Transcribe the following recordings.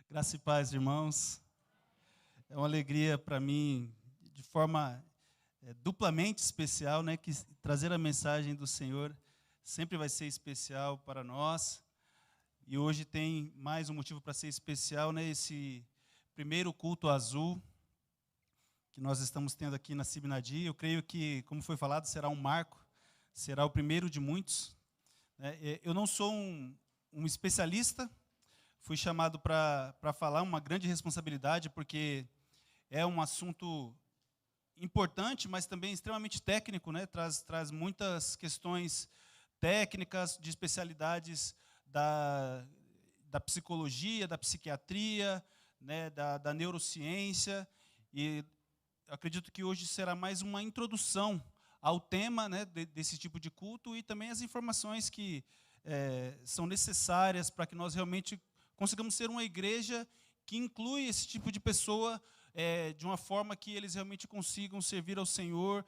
Graça e paz, irmãos. É uma alegria para mim, de forma duplamente especial, né, que trazer a mensagem do Senhor sempre vai ser especial para nós. E hoje tem mais um motivo para ser especial, né, esse primeiro culto azul que nós estamos tendo aqui na Sibnadi. Eu creio que, como foi falado, será um marco, será o primeiro de muitos. Eu não sou um especialista. Fui chamado para falar, uma grande responsabilidade, porque é um assunto importante, mas também extremamente técnico, né? Traz muitas questões técnicas, de especialidades da psicologia, da psiquiatria, né? Da neurociência, e acredito que hoje será mais uma introdução ao tema, né? Desse tipo de culto, e também as informações que são necessárias para que nós realmente consigamos ser uma igreja que inclui esse tipo de pessoa de uma forma que eles realmente consigam servir ao Senhor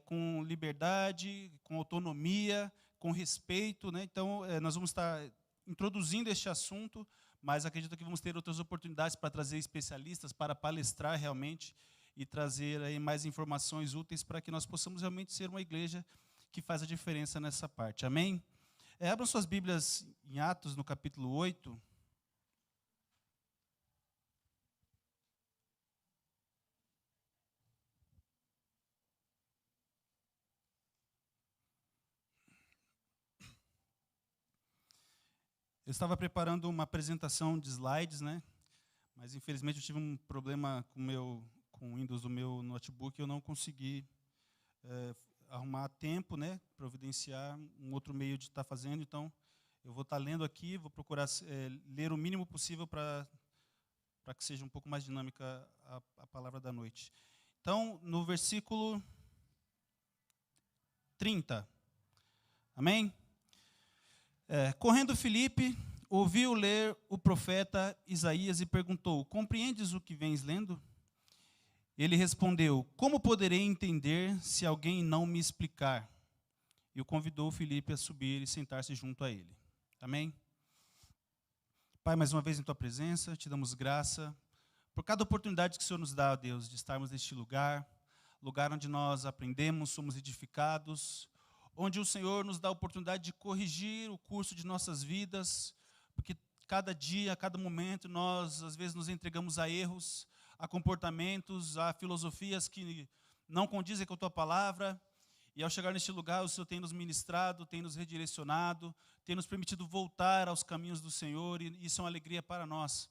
com liberdade, com autonomia, com respeito, né? Então, nós vamos estar introduzindo este assunto, mas acredito que vamos ter outras oportunidades para trazer especialistas, para palestrar realmente e trazer aí mais informações úteis para que nós possamos realmente ser uma igreja que faz a diferença nessa parte. Amém? Abram suas Bíblias em Atos, no capítulo 8. Eu estava preparando uma apresentação de slides, né? Mas infelizmente eu tive um problema com o Windows do meu notebook, e eu não consegui arrumar tempo, né? Providenciar um outro meio de estar fazendo. Então, eu vou estar lendo aqui, vou procurar ler o mínimo possível para que seja um pouco mais dinâmica a palavra da noite. Então, no versículo 30. Amém? Correndo Filipe, ouviu ler o profeta Isaías e perguntou: compreendes o que vens lendo? Ele respondeu: como poderei entender se alguém não me explicar? E o convidou Filipe a subir e sentar-se junto a ele. Amém? Pai, mais uma vez em tua presença, te damos graça por cada oportunidade que o Senhor nos dá, Deus, de estarmos neste lugar onde nós aprendemos, somos edificados, onde o Senhor nos dá a oportunidade de corrigir o curso de nossas vidas, porque cada dia, a cada momento, nós às vezes nos entregamos a erros, a comportamentos, a filosofias que não condizem com a tua palavra, e ao chegar neste lugar, o Senhor tem nos ministrado, tem nos redirecionado, tem nos permitido voltar aos caminhos do Senhor, e isso é uma alegria para nós.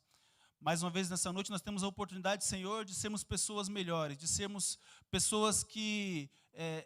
Mais uma vez, nessa noite, nós temos a oportunidade, Senhor, de sermos pessoas melhores, de sermos pessoas que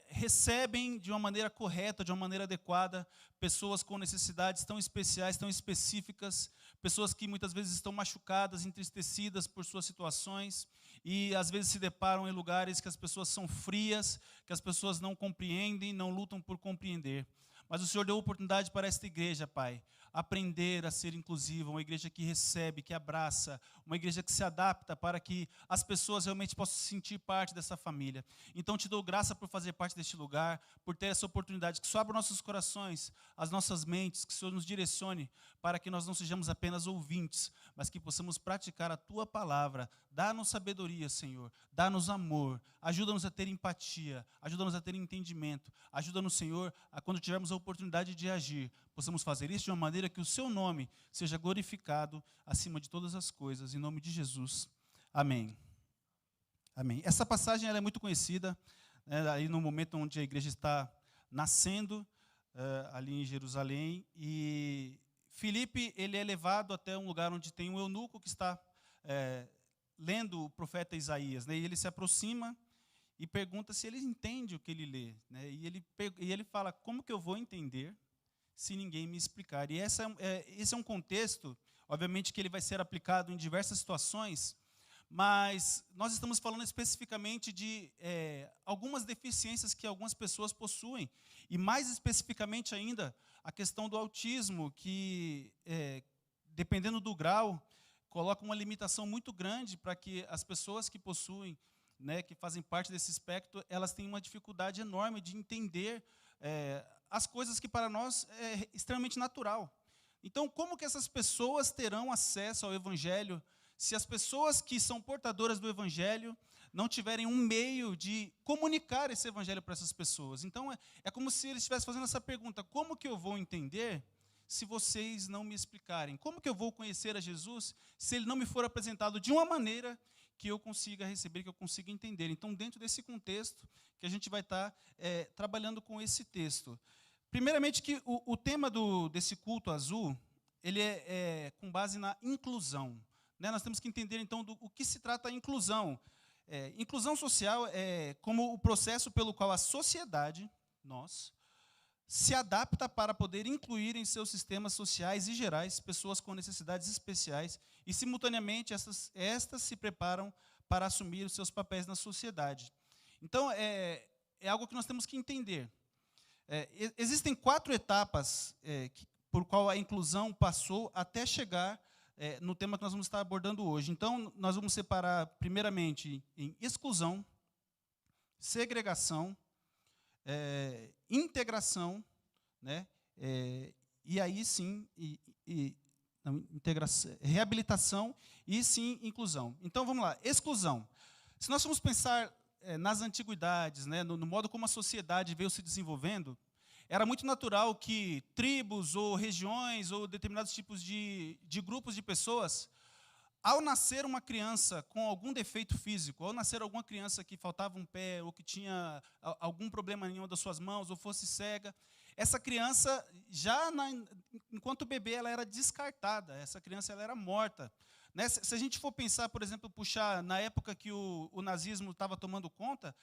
recebem de uma maneira correta, de uma maneira adequada, pessoas com necessidades tão especiais, tão específicas, pessoas que muitas vezes estão machucadas, entristecidas por suas situações, e às vezes se deparam em lugares que as pessoas são frias, que as pessoas não compreendem, não lutam por compreender. Mas o Senhor deu oportunidade para esta igreja, Pai, aprender a ser inclusiva, uma igreja que recebe, que abraça, uma igreja que se adapta para que as pessoas realmente possam se sentir parte dessa família. Então te dou graça por fazer parte deste lugar, por ter essa oportunidade, que só abra nossos corações, as nossas mentes, que o Senhor nos direcione para que nós não sejamos apenas ouvintes, mas que possamos praticar a Tua palavra. Dá-nos sabedoria, Senhor, dá-nos amor, ajuda-nos a ter empatia, ajuda-nos a ter entendimento, ajuda-nos, Senhor, a quando tivermos a oportunidade de agir, possamos fazer isso de uma maneira que o Seu nome seja glorificado acima de todas as coisas, em nome de Jesus. Amém. Amém. Essa passagem ela é muito conhecida, né, aí no momento onde a igreja está nascendo, ali em Jerusalém, e Filipe ele é levado até um lugar onde tem um eunuco que está lendo o profeta Isaías, né, e ele se aproxima e pergunta se ele entende o que ele lê, né, e ele fala: como que eu vou entender se ninguém me explicar? E esse é um contexto, obviamente, que ele vai ser aplicado em diversas situações, mas nós estamos falando especificamente de algumas deficiências que algumas pessoas possuem, e mais especificamente ainda, a questão do autismo, que, dependendo do grau, coloca uma limitação muito grande para que as pessoas que possuem, né, que fazem parte desse espectro, elas têm uma dificuldade enorme de entender as coisas que para nós é extremamente natural. Então, como que essas pessoas terão acesso ao Evangelho se as pessoas que são portadoras do evangelho não tiverem um meio de comunicar esse evangelho para essas pessoas. Então, é como se ele estivesse fazendo essa pergunta: como que eu vou entender se vocês não me explicarem? Como que eu vou conhecer a Jesus se ele não me for apresentado de uma maneira que eu consiga receber, que eu consiga entender? Então, dentro desse contexto, que a gente vai estar trabalhando com esse texto. Primeiramente, que o tema desse culto azul, ele é com base na inclusão. Né? Nós temos que entender, então, o que se trata a inclusão. Inclusão social é como o processo pelo qual a sociedade, nós, se adapta para poder incluir em seus sistemas sociais e gerais pessoas com necessidades especiais e, simultaneamente, estas se preparam para assumir os seus papéis na sociedade. Então, é algo que nós temos que entender. Existem 4 etapas por qual a inclusão passou até chegar no tema que nós vamos estar abordando hoje. Então, nós vamos separar, primeiramente, em exclusão, segregação, integração, né? E aí sim, integração, reabilitação e sim inclusão. Então, vamos lá, exclusão. Se nós formos pensar nas antiguidades, né, no modo como a sociedade veio se desenvolvendo, era muito natural que tribos ou regiões ou determinados tipos de grupos de pessoas, ao nascer uma criança com algum defeito físico, ao nascer alguma criança que faltava um pé, ou que tinha algum problema em uma das suas mãos, ou fosse cega, essa criança, enquanto bebê, ela era descartada, essa criança ela era morta. Né? Se a gente for pensar, por exemplo, puxar na época que o nazismo estava tomando conta,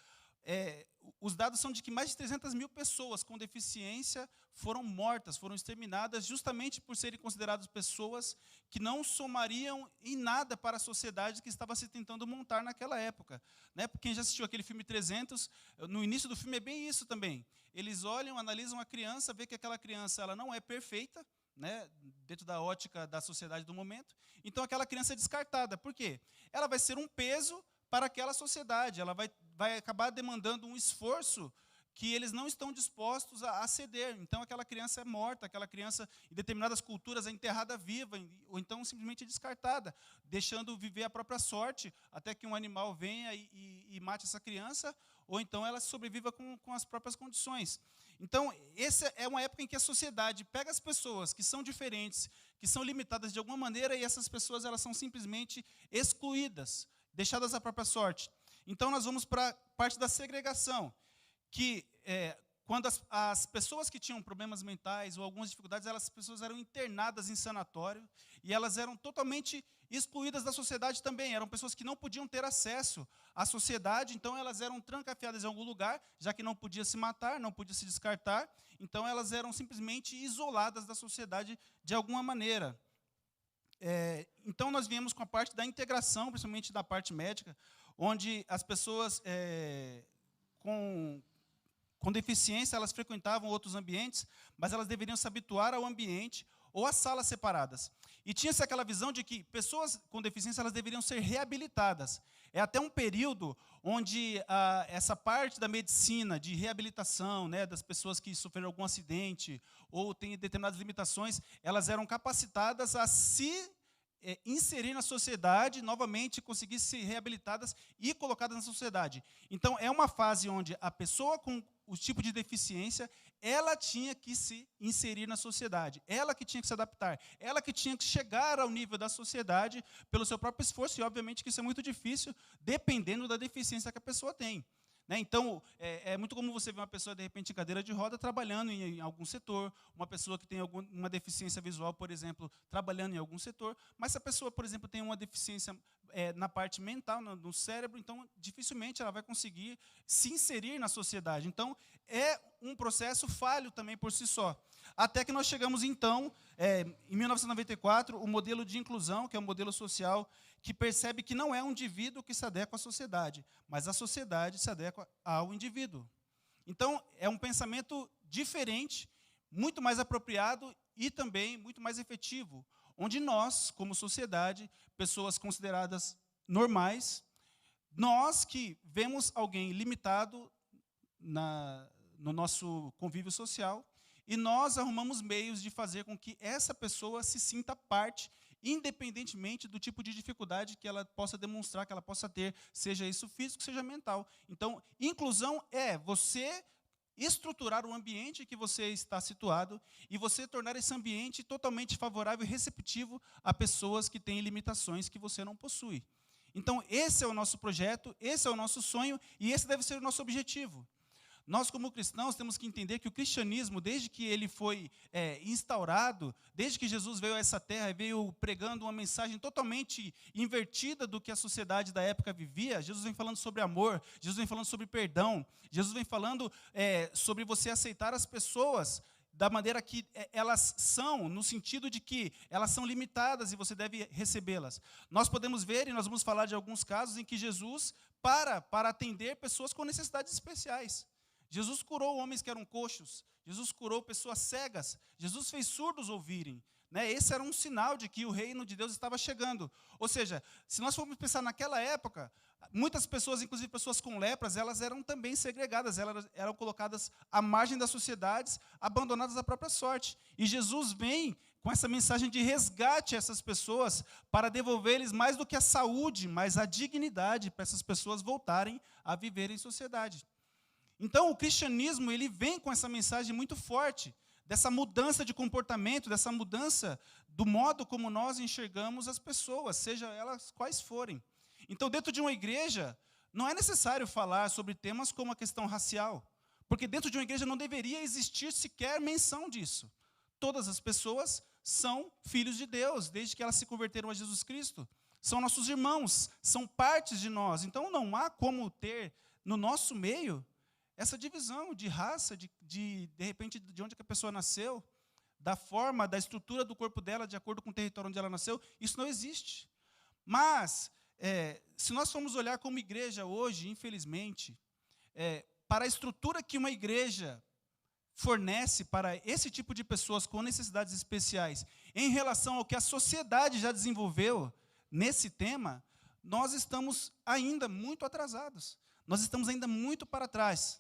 os dados são de que mais de 300 mil pessoas com deficiência foram mortas, foram exterminadas, justamente por serem consideradas pessoas que não somariam em nada para a sociedade que estava se tentando montar naquela época. Né? Quem já assistiu aquele filme 300, no início do filme é bem isso também. Eles olham, analisam a criança, vê que aquela criança ela não é perfeita, né, dentro da ótica da sociedade do momento, então aquela criança é descartada. Por quê? Ela vai ser um peso para aquela sociedade, ela vai acabar demandando um esforço que eles não estão dispostos a ceder. Então, aquela criança é morta, aquela criança, em determinadas culturas, é enterrada viva, ou então simplesmente descartada, deixando viver a própria sorte, até que um animal venha e mate essa criança, ou então ela sobreviva com as próprias condições. Então, essa é uma época em que a sociedade pega as pessoas que são diferentes, que são limitadas de alguma maneira, e essas pessoas elas são simplesmente excluídas, deixadas à própria sorte. Então, nós vamos para a parte da segregação, que quando as pessoas que tinham problemas mentais ou algumas dificuldades, as pessoas eram internadas em sanatório e elas eram totalmente excluídas da sociedade também. Eram pessoas que não podiam ter acesso à sociedade, então elas eram trancafiadas em algum lugar, já que não podia se matar, não podia se descartar, então elas eram simplesmente isoladas da sociedade de alguma maneira. Então, nós viemos com a parte da integração, principalmente da parte médica, onde as pessoas com deficiência, elas frequentavam outros ambientes, mas elas deveriam se habituar ao ambiente ou às salas separadas. E tinha-se aquela visão de que pessoas com deficiência elas deveriam ser reabilitadas. É até um período onde essa parte da medicina, de reabilitação, né, das pessoas que sofreram algum acidente ou têm determinadas limitações, elas eram capacitadas a se inserir na sociedade, novamente conseguir ser reabilitadas e colocadas na sociedade. Então, é uma fase onde a pessoa com o tipo de deficiência, ela tinha que se inserir na sociedade, ela que tinha que se adaptar, ela que tinha que chegar ao nível da sociedade pelo seu próprio esforço, e obviamente que isso é muito difícil, dependendo da deficiência que a pessoa tem. Né? Então, é muito comum você ver uma pessoa, de repente, em cadeira de roda, trabalhando em algum setor, uma pessoa que tem uma deficiência visual, por exemplo, trabalhando em algum setor, mas se a pessoa, por exemplo, tem uma deficiência na parte mental, no cérebro, então, dificilmente ela vai conseguir se inserir na sociedade. Então, é um processo falho também por si só. Até que nós chegamos, então, em 1994, o modelo de inclusão, que é um modelo social que percebe que não é um indivíduo que se adequa à sociedade, mas a sociedade se adequa ao indivíduo. Então, é um pensamento diferente, muito mais apropriado e também muito mais efetivo, onde nós, como sociedade, pessoas consideradas normais, nós que vemos alguém limitado no nosso convívio social, e nós arrumamos meios de fazer com que essa pessoa se sinta parte independentemente do tipo de dificuldade que ela possa demonstrar, que ela possa ter, seja isso físico, seja mental. Então, inclusão é você estruturar o ambiente que você está situado e você tornar esse ambiente totalmente favorável e receptivo a pessoas que têm limitações que você não possui. Então, esse é o nosso projeto, esse é o nosso sonho e esse deve ser o nosso objetivo. Nós, como cristãos, temos que entender que o cristianismo, desde que ele foi instaurado, desde que Jesus veio a essa terra e veio pregando uma mensagem totalmente invertida do que a sociedade da época vivia, Jesus vem falando sobre amor, Jesus vem falando sobre perdão, Jesus vem falando sobre você aceitar as pessoas da maneira que elas são, no sentido de que elas são limitadas e você deve recebê-las. Nós podemos ver, e nós vamos falar de alguns casos em que Jesus para atender pessoas com necessidades especiais. Jesus curou homens que eram coxos, Jesus curou pessoas cegas, Jesus fez surdos ouvirem. Esse era um sinal de que o reino de Deus estava chegando. Ou seja, se nós formos pensar naquela época, muitas pessoas, inclusive pessoas com lepras, elas eram também segregadas, elas eram colocadas à margem das sociedades, abandonadas à própria sorte. E Jesus vem com essa mensagem de resgate a essas pessoas para devolver-lhes mais do que a saúde, mas a dignidade para essas pessoas voltarem a viver em sociedade. Então, o cristianismo ele vem com essa mensagem muito forte, dessa mudança de comportamento, dessa mudança do modo como nós enxergamos as pessoas, seja elas quais forem. Então, dentro de uma igreja, não é necessário falar sobre temas como a questão racial, porque dentro de uma igreja não deveria existir sequer menção disso. Todas as pessoas são filhos de Deus, desde que elas se converteram a Jesus Cristo. São nossos irmãos, são partes de nós. Então, não há como ter no nosso meio essa divisão de raça, de repente, de onde que a pessoa nasceu, da forma, da estrutura do corpo dela, de acordo com o território onde ela nasceu, isso não existe. Mas, se nós formos olhar como igreja hoje, infelizmente, para a estrutura que uma igreja fornece para esse tipo de pessoas com necessidades especiais, em relação ao que a sociedade já desenvolveu nesse tema, nós estamos ainda muito atrasados. Nós estamos ainda muito para trás.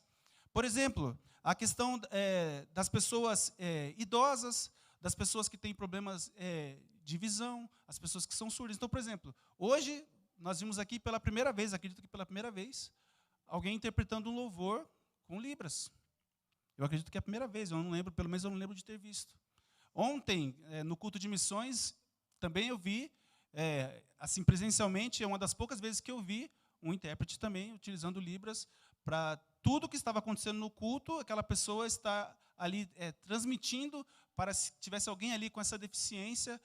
Por exemplo, a questão das pessoas idosas, das pessoas que têm problemas de visão, as pessoas que são surdas. Então, por exemplo, hoje nós vimos aqui pela primeira vez, acredito que pela primeira vez, alguém interpretando um louvor com libras. Eu acredito que é a primeira vez, eu não lembro, pelo menos eu não lembro de ter visto. Ontem, no culto de missões, também eu vi, assim, presencialmente, é uma das poucas vezes que eu vi um intérprete também utilizando libras para tudo que estava acontecendo no culto, aquela pessoa está ali transmitindo para se tivesse alguém ali com essa deficiência,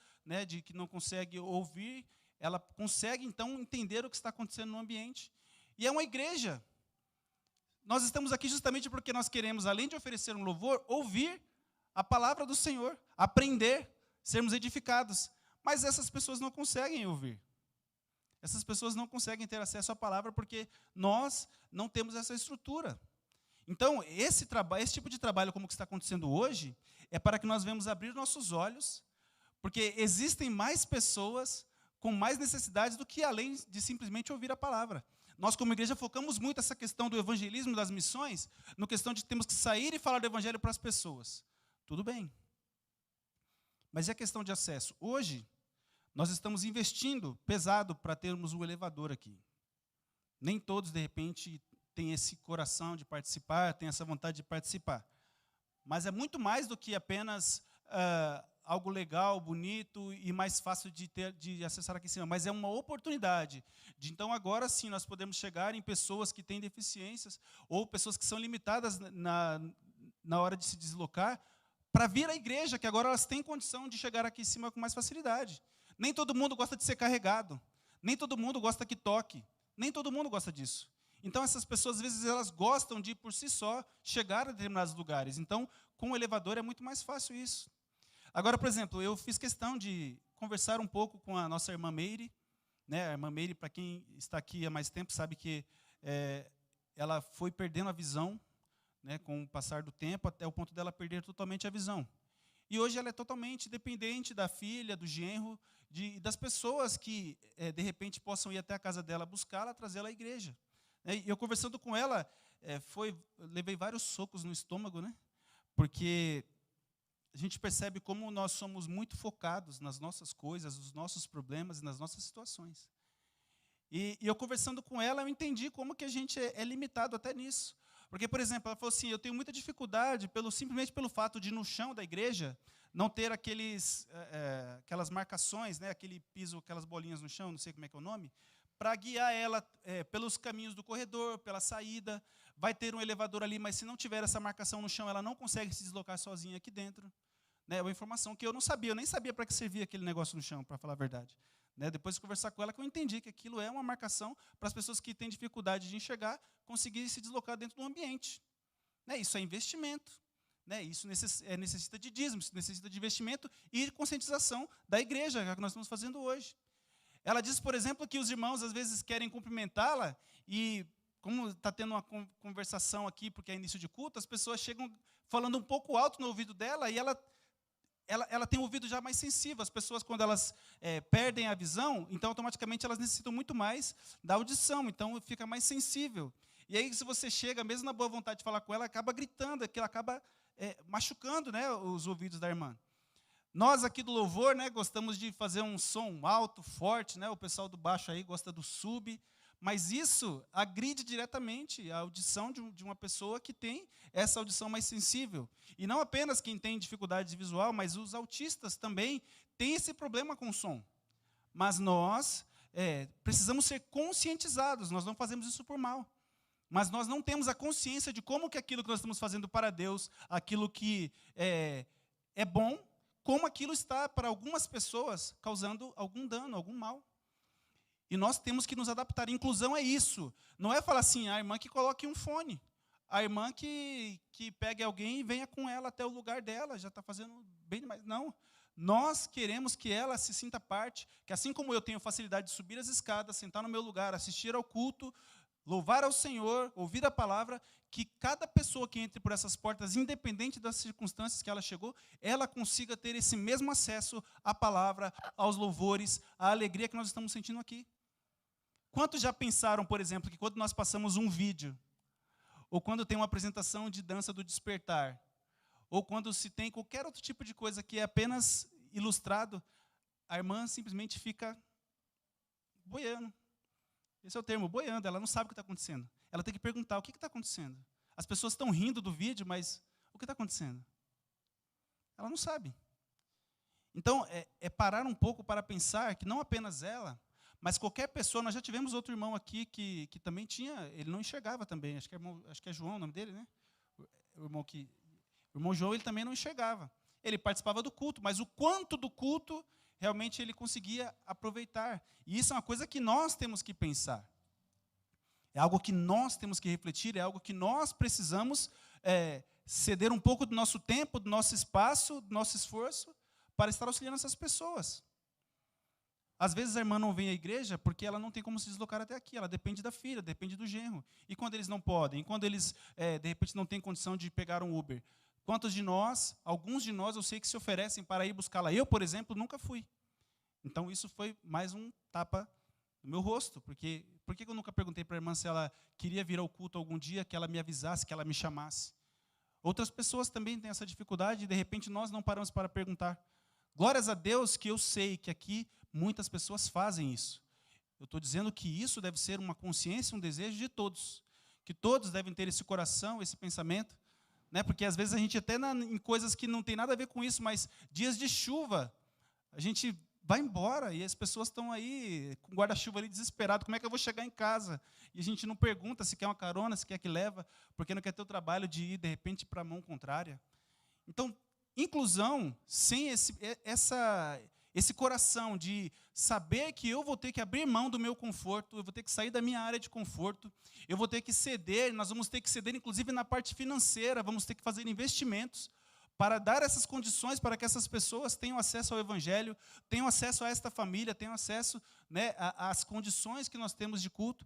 de que não consegue ouvir, ela consegue então entender o que está acontecendo no ambiente. E é uma igreja. Nós estamos aqui justamente porque nós queremos, além de oferecer um louvor, ouvir a palavra do Senhor, aprender, sermos edificados. Mas essas pessoas não conseguem ouvir. Essas pessoas não conseguem ter acesso à palavra porque nós não temos essa estrutura. Então, esse tipo de trabalho, como que está acontecendo hoje, é para que nós venhamos abrir nossos olhos, porque existem mais pessoas com mais necessidades do que além de simplesmente ouvir a palavra. Nós, como igreja, focamos muito essa questão do evangelismo, das missões, na questão de temos que sair e falar do evangelho para as pessoas. Tudo bem. Mas e a questão de acesso? Hoje, nós estamos investindo pesado para termos um elevador aqui. Nem todos, de repente, têm esse coração de participar, têm essa vontade de participar. Mas é muito mais do que apenas algo legal, bonito e mais fácil de acessar aqui em cima. Mas é uma oportunidade de, então, agora sim, nós podemos chegar em pessoas que têm deficiências ou pessoas que são limitadas na hora de se deslocar para vir à igreja, que agora elas têm condição de chegar aqui em cima com mais facilidade. Nem todo mundo gosta de ser carregado. Nem todo mundo gosta que toque. Nem todo mundo gosta disso. Então, essas pessoas, às vezes, elas gostam de, por si só, chegar a determinados lugares. Então, com o elevador é muito mais fácil isso. Agora, por exemplo, eu fiz questão de conversar um pouco com a nossa irmã Meire. A irmã Meire, para quem está aqui há mais tempo, sabe que ela foi perdendo a visão, com o passar do tempo, até o ponto dela perder totalmente a visão. E hoje ela é totalmente dependente da filha, do genro, das pessoas que, de repente, possam ir até a casa dela buscá-la, trazê-la à igreja. E eu conversando com ela, levei vários socos no estômago, porque a gente percebe como nós somos muito focados nas nossas coisas, nos nossos problemas e nas nossas situações. E eu conversando com ela, eu entendi como que a gente é limitado até nisso. Porque, por exemplo, ela falou assim, eu tenho muita dificuldade simplesmente pelo fato de, no chão da igreja, não ter aquelas marcações, né, aquele piso, aquelas bolinhas no chão, não sei como é que é o nome, para guiar ela pelos caminhos do corredor, pela saída. Vai ter um elevador ali, mas se não tiver essa marcação no chão, ela não consegue se deslocar sozinha aqui dentro. Né, uma informação que eu não sabia, eu nem sabia para que servia aquele negócio no chão, para falar a verdade. Né, depois de conversar com ela, que eu entendi que aquilo é uma marcação para as pessoas que têm dificuldade de enxergar, conseguir se deslocar dentro do ambiente. Né, isso é investimento. Né, isso necessita de dízimo, isso necessita de investimento e de conscientização da igreja, que é o que nós estamos fazendo hoje. Ela diz, por exemplo, que os irmãos às vezes querem cumprimentá-la e, como está tendo uma conversação aqui, porque é início de culto, as pessoas chegam falando um pouco alto no ouvido dela e ela tem um ouvido já mais sensível. As pessoas, quando elas perdem a visão, então automaticamente elas necessitam muito mais da audição, então fica mais sensível. E aí, se você chega, mesmo na boa vontade de falar com ela, acaba gritando, que ela acaba machucando, né, os ouvidos da irmã. Nós aqui do louvor, né, gostamos de fazer um som alto, forte, né, o pessoal do baixo aí gosta do sub, mas isso agride diretamente a audição de uma pessoa que tem essa audição mais sensível. E não apenas quem tem dificuldade visual, mas os autistas também têm esse problema com o som. Mas nós precisamos ser conscientizados, nós não fazemos isso por mal. Mas nós não temos a consciência de como que aquilo que nós estamos fazendo para Deus, aquilo que é bom, como aquilo está, para algumas pessoas, causando algum dano, algum mal. E nós temos que nos adaptar. Inclusão é isso. Não é falar assim, a irmã que coloque um fone. A irmã que pegue alguém e venha com ela até o lugar dela, já está fazendo bem demais. Não. Nós queremos que ela se sinta parte, que assim como eu tenho facilidade de subir as escadas, sentar no meu lugar, assistir ao culto, louvar ao Senhor, ouvir a palavra, que cada pessoa que entre por essas portas, independente das circunstâncias que ela chegou, ela consiga ter esse mesmo acesso à palavra, aos louvores, à alegria que nós estamos sentindo aqui. Quantos já pensaram, por exemplo, que quando nós passamos um vídeo, ou quando tem uma apresentação de dança do despertar, ou quando se tem qualquer outro tipo de coisa que é apenas ilustrado, a irmã simplesmente fica boiando. Esse é o termo, boiando, ela não sabe o que está acontecendo. Ela tem que perguntar, o que está acontecendo? As pessoas estão rindo do vídeo, mas o que está acontecendo? Ela não sabe. Então, é parar um pouco para pensar que não apenas ela, mas qualquer pessoa, nós já tivemos outro irmão aqui que também tinha, ele não enxergava também, acho que é João o nome dele, né? O irmão João, ele também não enxergava. Ele participava do culto, mas o quanto do culto realmente ele conseguia aproveitar. E isso é uma coisa que nós temos que pensar. É algo que nós temos que refletir, é algo que nós precisamos ceder um pouco do nosso tempo, do nosso espaço, do nosso esforço, para estar auxiliando essas pessoas. Às vezes a irmã não vem à igreja porque ela não tem como se deslocar até aqui, ela depende da filha, depende do genro. E quando eles não podem, quando eles, de repente, não têm condição de pegar um Uber, quantos de nós, alguns de nós, eu sei que se oferecem para ir buscá-la. Eu, por exemplo, nunca fui. Então, isso foi mais um tapa no meu rosto, porque por que eu nunca perguntei para a irmã se ela queria vir ao culto algum dia, que ela me avisasse, que ela me chamasse? Outras pessoas também têm essa dificuldade e, de repente, nós não paramos para perguntar. Glórias a Deus que eu sei que aqui muitas pessoas fazem isso. Eu estou dizendo que isso deve ser uma consciência, um desejo de todos. Que todos devem ter esse coração, esse pensamento. Né? Porque, às vezes, a gente até em coisas que não tem nada a ver com isso, mas dias de chuva, a gente vai embora e as pessoas estão aí com guarda-chuva ali desesperado. Como é que eu vou chegar em casa? E a gente não pergunta se quer uma carona, se quer que leva, porque não quer ter o trabalho de ir, de repente, para a mão contrária. Então, inclusão, sem esse coração de saber que eu vou ter que abrir mão do meu conforto, eu vou ter que sair da minha área de conforto, eu vou ter que ceder, nós vamos ter que ceder, inclusive, na parte financeira, vamos ter que fazer investimentos para dar essas condições para que essas pessoas tenham acesso ao Evangelho, tenham acesso a esta família, tenham acesso, né, às condições que nós temos de culto.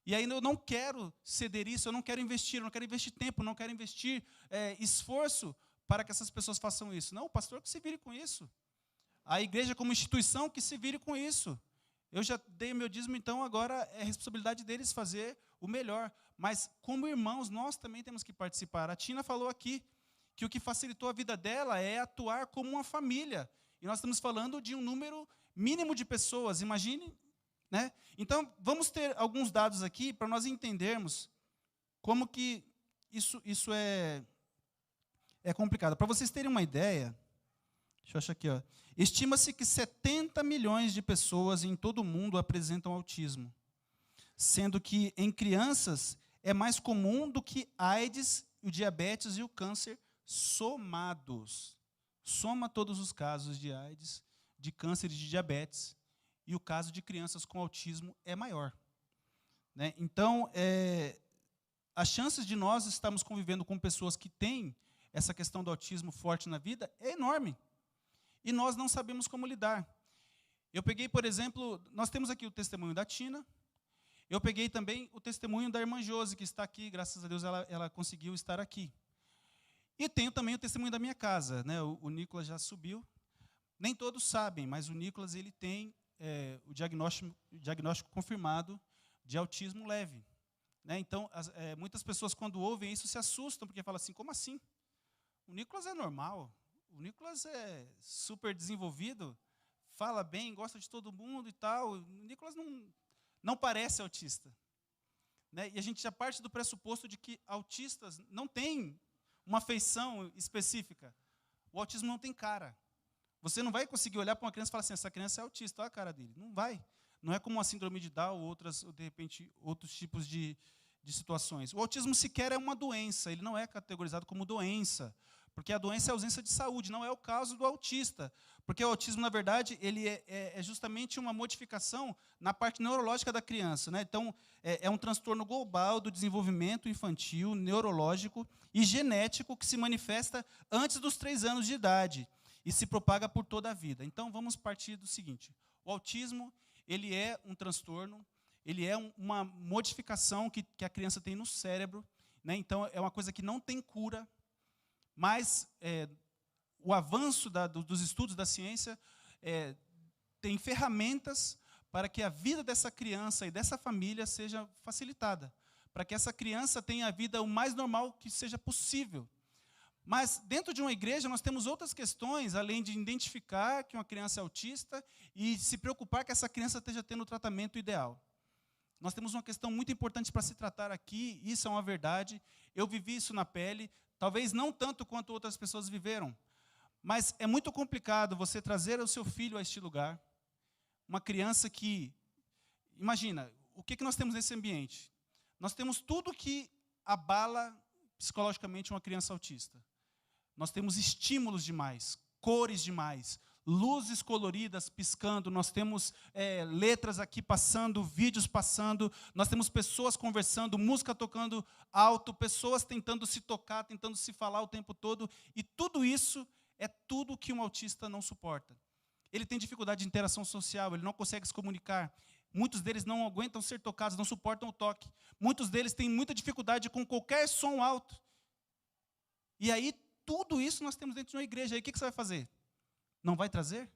E aí eu não quero ceder isso, eu não quero investir tempo, não quero investir esforço para que essas pessoas façam isso. Não, o pastor que se vire com isso. A igreja como instituição que se vire com isso. Eu já dei o meu dízimo, então agora é responsabilidade deles fazer o melhor. Mas como irmãos, nós também temos que participar. A Tina falou aqui que o que facilitou a vida dela é atuar como uma família. E nós estamos falando de um número mínimo de pessoas, imagine, né? Então, vamos ter alguns dados aqui para nós entendermos como que isso é complicado. Para vocês terem uma ideia, deixa eu achar aqui, ó. Estima-se que 70 milhões de pessoas em todo o mundo apresentam autismo, sendo que em crianças é mais comum do que AIDS, o diabetes e o câncer somados. Soma todos os casos de AIDS, de câncer e de diabetes, e o caso de crianças com autismo é maior, né? Então, as chances de nós estarmos convivendo com pessoas que têm essa questão do autismo forte na vida é enorme. E nós não sabemos como lidar. Eu peguei, por exemplo, nós temos aqui o testemunho da Tina. Eu peguei também o testemunho da irmã Josi, que está aqui, graças a Deus ela conseguiu estar aqui. E tenho também o testemunho da minha casa, né? O Nicolas já subiu. Nem todos sabem, mas o Nicolas ele tem o diagnóstico confirmado de autismo leve, né? Então, muitas pessoas, quando ouvem isso, se assustam, porque falam assim, como assim? O Nicolas é normal, o Nicolas é super desenvolvido, fala bem, gosta de todo mundo e tal. O Nicolas não parece autista, né? E a gente já parte do pressuposto de que autistas não têm uma feição específica. O autismo não tem cara. Você não vai conseguir olhar para uma criança e falar assim, essa criança é autista, olha a cara dele. Não vai. Não é como a síndrome de Down ou de repente, outros tipos de situações. O autismo sequer é uma doença, ele não é categorizado como doença, porque a doença é a ausência de saúde, não é o caso do autista. Porque o autismo, na verdade, ele é justamente uma modificação na parte neurológica da criança, né? Então, é um transtorno global do desenvolvimento infantil, neurológico e genético que se manifesta antes dos 3 anos de idade e se propaga por toda a vida. Então, vamos partir do seguinte. O autismo, ele é um transtorno, ele é uma modificação que a criança tem no cérebro, né? Então, é uma coisa que não tem cura, mas o avanço dos estudos da ciência tem ferramentas para que a vida dessa criança e dessa família seja facilitada, para que essa criança tenha a vida o mais normal que seja possível. Mas, dentro de uma igreja, nós temos outras questões, além de identificar que uma criança é autista e se preocupar que essa criança esteja tendo o tratamento ideal. Nós temos uma questão muito importante para se tratar aqui, isso é uma verdade, eu vivi isso na pele, talvez não tanto quanto outras pessoas viveram, mas é muito complicado você trazer o seu filho a este lugar, uma criança que, imagina, o que nós temos nesse ambiente? Nós temos tudo que abala psicologicamente uma criança autista. Nós temos estímulos demais, cores demais, luzes coloridas piscando, nós temos letras aqui passando, vídeos passando, nós temos pessoas conversando, música tocando alto, pessoas tentando se tocar, tentando se falar o tempo todo, e tudo isso é tudo que um autista não suporta. Ele tem dificuldade de interação social, ele não consegue se comunicar, muitos deles não aguentam ser tocados, não suportam o toque, muitos deles têm muita dificuldade com qualquer som alto. E aí, tudo isso nós temos dentro de uma igreja, aí o que você vai fazer? Não vai trazer?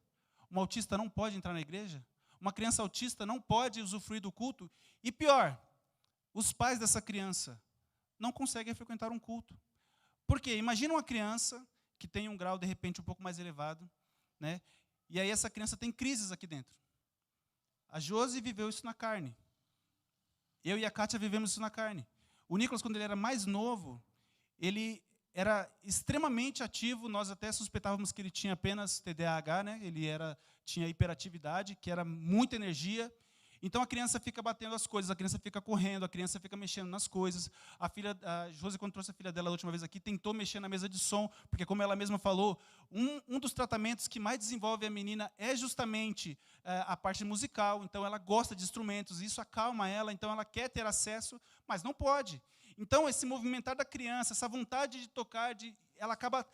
Um autista não pode entrar na igreja? Uma criança autista não pode usufruir do culto? E pior, os pais dessa criança não conseguem frequentar um culto. Por quê? Imagina uma criança que tem um grau, de repente, um pouco mais elevado, né? E aí essa criança tem crises aqui dentro. A Josi viveu isso na carne. Eu e a Kátia vivemos isso na carne. O Nicolas, quando ele era mais novo, ele era extremamente ativo, nós até suspeitávamos que ele tinha apenas TDAH, né? Ele tinha hiperatividade, que era muita energia. Então a criança fica batendo as coisas, a criança fica correndo, a criança fica mexendo nas coisas. A Josi, quando trouxe a filha dela a última vez aqui, tentou mexer na mesa de som, porque como ela mesma falou, um dos tratamentos que mais desenvolve a menina é justamente a parte musical. Então ela gosta de instrumentos, isso acalma ela, então ela quer ter acesso, mas não pode. Então, esse movimentar da criança, essa vontade de tocar, ela acaba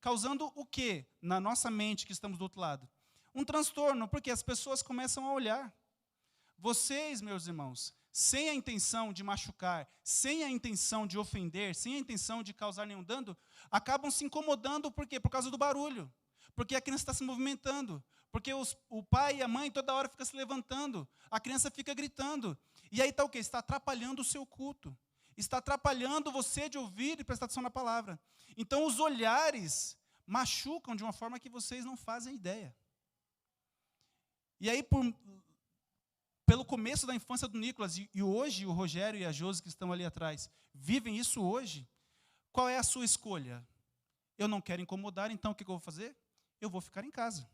causando o quê? Na nossa mente, que estamos do outro lado? Um transtorno, porque as pessoas começam a olhar. Vocês, meus irmãos, sem a intenção de machucar, sem a intenção de ofender, sem a intenção de causar nenhum dano, acabam se incomodando, por quê? Por causa do barulho. Porque a criança está se movimentando. Porque o pai e a mãe toda hora ficam se levantando. A criança fica gritando. E aí está o quê? Está atrapalhando o seu culto. está atrapalhando você de ouvir e prestar atenção na palavra. Então, os olhares machucam de uma forma que vocês não fazem ideia. E aí, pelo começo da infância do Nicolas, e hoje o Rogério e a Josi, que estão ali atrás, vivem isso hoje, qual é a sua escolha? Eu não quero incomodar, então o que eu vou fazer? Eu vou ficar em casa.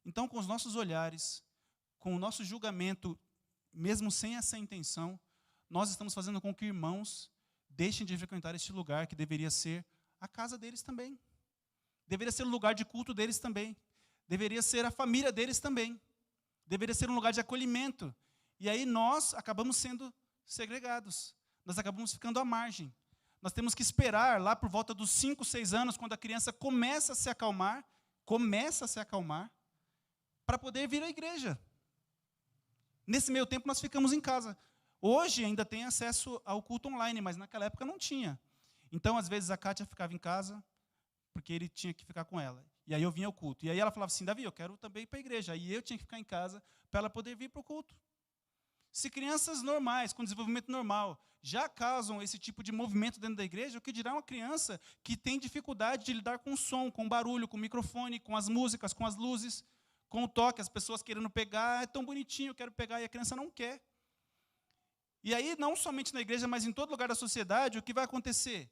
Então, com os nossos olhares, com o nosso julgamento, mesmo sem essa intenção, nós estamos fazendo com que irmãos deixem de frequentar este lugar que deveria ser a casa deles também. Deveria ser o lugar de culto deles também. Deveria ser a família deles também. Deveria ser um lugar de acolhimento. E aí nós acabamos sendo segregados. Nós acabamos ficando à margem. Nós temos que esperar lá por volta dos 5, 6 anos, quando a criança começa a se acalmar, para poder vir à igreja. Nesse meio tempo nós ficamos em casa. Hoje ainda tem acesso ao culto online, mas naquela época não tinha. Então, às vezes, a Kátia ficava em casa, porque ele tinha que ficar com ela. E aí eu vinha ao culto. E aí ela falava assim, Davi, eu quero também ir para a igreja. Aí eu tinha que ficar em casa para ela poder vir para o culto. Se crianças normais, com desenvolvimento normal, já causam esse tipo de movimento dentro da igreja, o que dirá uma criança que tem dificuldade de lidar com o som, com o barulho, com o microfone, com as músicas, com as luzes, com o toque, as pessoas querendo pegar, é tão bonitinho, eu quero pegar, e a criança não quer. E aí, não somente na igreja, mas em todo lugar da sociedade, o que vai acontecer?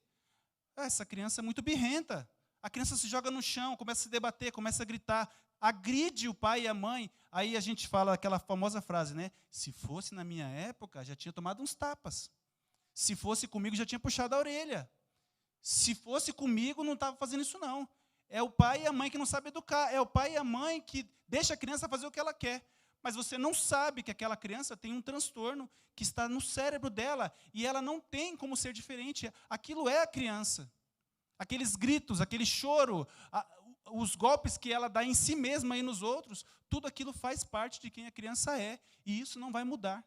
Essa criança é muito birrenta. A criança se joga no chão, começa a se debater, começa a gritar, agride o pai e a mãe. Aí a gente fala aquela famosa frase, né? Se fosse na minha época, já tinha tomado uns tapas. Se fosse comigo, já tinha puxado a orelha. Se fosse comigo, não estava fazendo isso, não. É o pai e a mãe que não sabem educar. É o pai e a mãe que deixa a criança fazer o que ela quer. Mas você não sabe que aquela criança tem um transtorno que está no cérebro dela e ela não tem como ser diferente. Aquilo é a criança. Aqueles gritos, aquele choro, os golpes que ela dá em si mesma e nos outros, tudo aquilo faz parte de quem a criança é, e isso não vai mudar.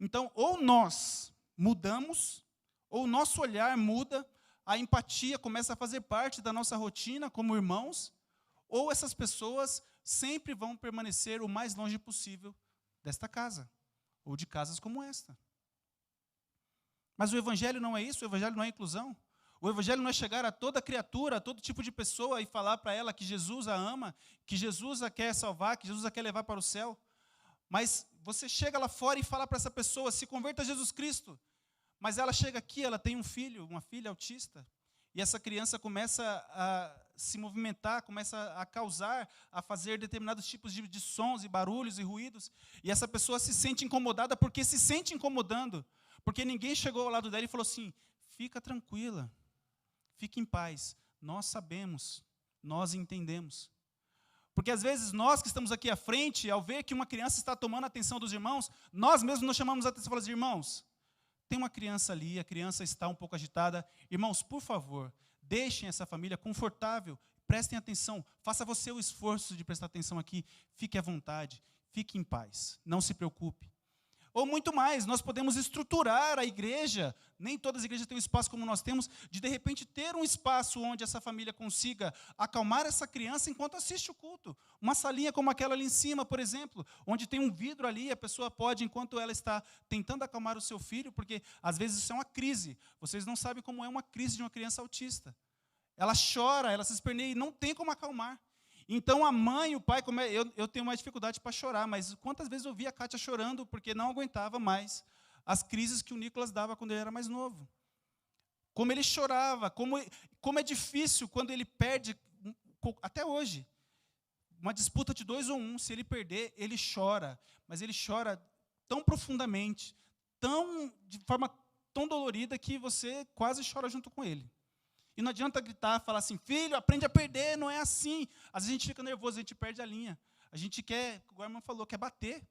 Então, ou nós mudamos, ou o nosso olhar muda, a empatia começa a fazer parte da nossa rotina como irmãos, ou essas pessoas sempre vão permanecer o mais longe possível desta casa, ou de casas como esta. Mas o evangelho não é isso, o evangelho não é inclusão. O evangelho não é chegar a toda criatura, a todo tipo de pessoa e falar para ela que Jesus a ama, que Jesus a quer salvar, que Jesus a quer levar para o céu. Mas você chega lá fora e fala para essa pessoa, se converta a Jesus Cristo. Mas ela chega aqui, ela tem um filho, uma filha autista, e essa criança começa a se movimentar, começa a causar, a fazer determinados tipos de sons e barulhos e ruídos, e essa pessoa se sente incomodada porque se sente incomodando, porque ninguém chegou ao lado dela e falou assim, fica tranquila, fique em paz, nós sabemos, nós entendemos. Porque às vezes nós que estamos aqui à frente, ao ver que uma criança está tomando a atenção dos irmãos, nós mesmos nos chamamos a atenção e falamos, irmãos, tem uma criança ali, a criança está um pouco agitada, irmãos, por favor, deixem essa família confortável, prestem atenção, faça você o esforço de prestar atenção aqui, fique à vontade, fique em paz, não se preocupe. Ou muito mais, nós podemos estruturar a igreja, nem todas as igrejas têm um espaço como nós temos, de repente ter um espaço onde essa família consiga acalmar essa criança enquanto assiste o culto. Uma salinha como aquela ali em cima, por exemplo, onde tem um vidro ali, a pessoa pode, enquanto ela está tentando acalmar o seu filho, porque às vezes isso é uma crise, vocês não sabem como é uma crise de uma criança autista. Ela chora, ela se esperneia e não tem como acalmar. Então a mãe, o pai, eu tenho mais dificuldade para chorar, mas quantas vezes eu vi a Kátia chorando porque não aguentava mais as crises que o Nicolas dava quando ele era mais novo. Como ele chorava, como é difícil quando ele perde, até hoje, uma disputa de 2 ou 1, se ele perder, ele chora, mas ele chora tão profundamente, de forma tão dolorida que você quase chora junto com ele. E não adianta gritar, falar assim, filho, aprende a perder, não é assim. Às vezes a gente fica nervoso, a gente perde a linha. A gente quer, como a irmã falou, quer bater.